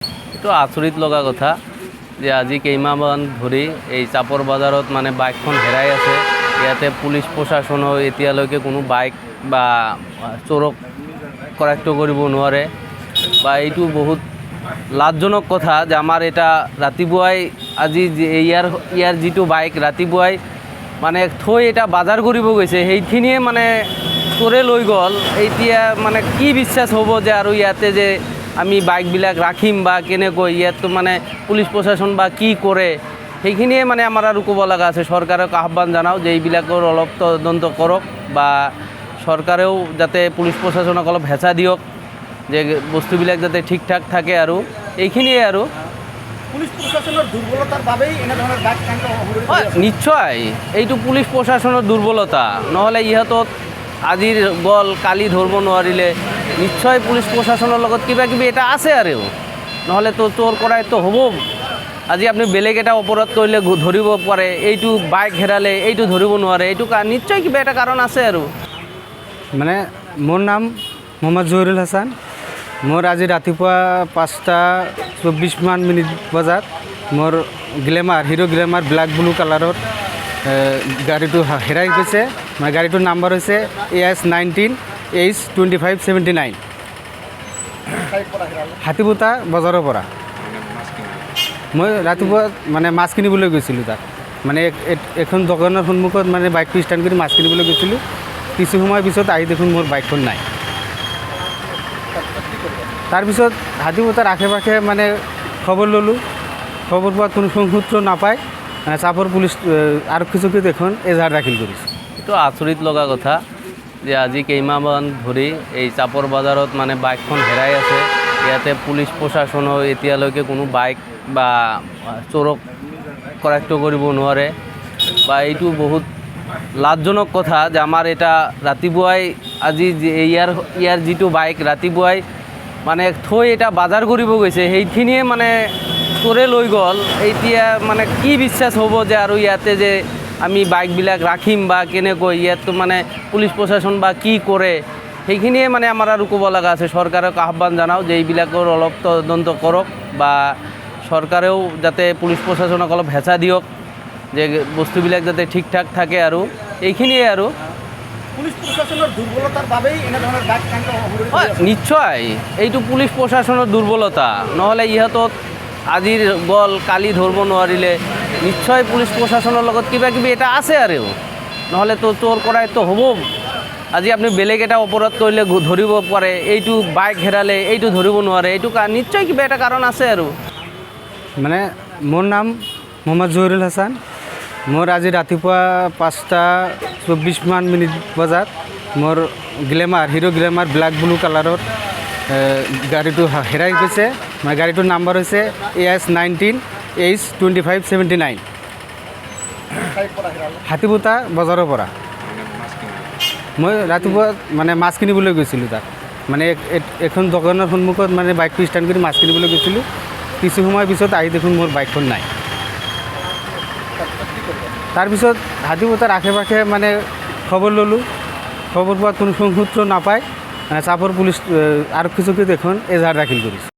এইটো আচৰিত লগা কথা যে আজি কেইমাহমান ধৰি এই চাপৰ বজাৰত মানে বাইকখন হেৰাই আছে। ইয়াতে পুলিচ প্ৰশাসনেও এতিয়ালৈকে কোনো বাইক বা চোৰক কৰায়ত্ব কৰিব নোৱাৰে বা এইটো বহুত লাজজনক কথা যে আমাৰ এটা ৰাতিপুৱাই আজি ইয়াৰ যিটো বাইক ৰাতিপুৱাই মানে থৈ এটা বজাৰ কৰিব গৈছে, সেইখিনিয়ে মানে চোৰে লৈ গ'ল। এতিয়া মানে কি বিশ্বাস হ'ব যে আৰু ইয়াতে যে আমি বাইকবিলাক ৰাখিম বা কেনেকৈ ইয়াততো মানে পুলিচ প্ৰশাসন বা কি কৰে, সেইখিনিয়ে মানে আমাৰ আৰু ক'ব লগা আছে। চৰকাৰক আহ্বান জনাওঁ যে এইবিলাকৰ অলপ তদন্ত কৰক বা চৰকাৰেও যাতে পুলিচ প্ৰশাসনক অলপ হেঁচা দিয়ক যে বস্তুবিলাক যাতে ঠিক ঠাক থাকে। আৰু এইখিনিয়ে আৰু পুলিচ প্ৰশাসনৰ দুৰ্বলতাৰ বাবেই এনেধৰণৰ বাইক কাণ্ড নিশ্চয় এইটো পুলিচ প্ৰশাসনৰ দুৰ্বলতা, নহ'লে ইহঁতক আজিৰ গ'ল কালি ধৰিব নোৱাৰিলে। নিশ্চয় পুলিচ প্ৰশাসনৰ লগত কিবা কিবি এটা আছে আৰু, নহ'লেতো চোৰ কৰাইতো হ'ব। আজি আপুনি বেলেগ এটা অপৰাধ কৰিলে ধৰিব পাৰে, এইটো বাইক হেৰালে এইটো ধৰিব নোৱাৰে, এইটো নিশ্চয় কিবা এটা কাৰণ আছে আৰু। মানে মোৰ নাম মহম্মদ জহিৰুল হাছান। মোৰ আজি ৰাতিপুৱা 5:24 বজাত মোৰ glamour hero glamour black blue কালাৰত গাড়ীটো হেৰাই গৈছে। মানে গাড়ীটোৰ নাম্বাৰ হৈছে AS19H2579, হাতীপুতা বজাৰৰ পৰা। মই ৰাতিপুৱা মানে মাছ কিনিবলৈ গৈছিলোঁ তাত, মানে এখন দোকানৰ সন্মুখত মানে বাইকটো ষ্টেণ্ড কৰি মাছ কিনিবলৈ গৈছিলোঁ। কিছু সময় পিছত আহি দেখোন মোৰ বাইকখন নাই। তাৰপিছত হাতীপুতাৰ আশে পাশে মানে খবৰ ল'লোঁ, খবৰ পোৱাত কোনো সূত্ৰ নাপায় চাপৰ পুলিচ আৰক্ষী চকীত এখন এজাহাৰ দাখিল কৰিছে। এইটো আচৰিত লগা কথা যে আজি কেইমাহমান ধৰি এই চাপৰ বজাৰত মানে বাইকখন হেৰাই আছে। ইয়াতে পুলিচ প্ৰশাসনেও এতিয়ালৈকে কোনো বাইক বা চোৰক কৰায়ত্ব কৰিব নোৱাৰে বা এইটো বহুত লাজজনক কথা যে আমাৰ এটা ৰাতিপুৱাই আজি ইয়াৰ যিটো বাইক ৰাতিপুৱাই মানে থৈ এটা বজাৰ কৰিব গৈছে, সেইখিনিয়ে মানে চোৰে লৈ গ'ল। এতিয়া মানে কি বিশ্বাস হ'ব যে আৰু ইয়াতে যে আমি বাইকবিলাক ৰাখিম বা কেনেকৈ ইয়াততো মানে পুলিচ প্ৰশাসন বা কি কৰে, সেইখিনিয়ে মানে আমাৰ আৰু ক'ব লগা আছে। চৰকাৰক আহ্বান জনাওঁ যে এইবিলাকৰ অলপ তদন্ত কৰক বা চৰকাৰেও যাতে পুলিচ প্ৰশাসনক অলপ হেঁচা দিয়ক যে বস্তুবিলাক যাতে ঠিক ঠাক থাকে। আৰু এইখিনিয়ে আৰু পুলিচ প্ৰশাসনৰ দুৰ্বলতাৰ বাবেই এনেধৰণৰ বাইক কাণ্ড নিশ্চয় এইটো পুলিচ প্ৰশাসনৰ দুৰ্বলতা, নহ'লে ইহঁতক আজিৰ গ'ল কালি ধৰিব নোৱাৰিলে। নিশ্চয় পুলিচ প্ৰশাসনৰ লগত কিবা কিবি এটা আছে আৰু, নহ'লেতো চোৰ কৰাইতো হ'ব। আজি আপুনি বেলেগ এটা অপৰাধ কৰিলে ধৰিব পাৰে, এইটো বাইক হেৰালে এইটো ধৰিব নোৱাৰে, এইটো নিশ্চয় কিবা এটা কাৰণ আছে আৰু। মানে মোৰ নাম মহম্মদ জহিৰুল হাছান। মোৰ আজি ৰাতিপুৱা 5:24 বজাত মোৰ glamour hero glamour black blue কালাৰত গাড়ীটো হেৰাই গৈছে। মানে গাড়ীটোৰ নাম্বাৰ হৈছে AS19H2579, হাতীপুতা বজাৰৰ পৰা। মই ৰাতিপুৱা মানে মাছ কিনিবলৈ গৈছিলোঁ তাত, মানে এখন দোকানৰ সন্মুখত মানে বাইকটো ষ্টেণ্ড কৰি মাছ কিনিবলৈ গৈছিলোঁ। কিছু সময় পিছত আহি দেখোন মোৰ বাইকখন নাই। তাৰপিছত হাতীপুতাৰ আশে পাশে মানে খবৰ ল'লোঁ, খবৰ পোৱাত কোনো সূত্ৰ নাপায় চাপৰ পুলিচ আৰক্ষী চকীত এখন এজাহাৰ দাখিল কৰিছে।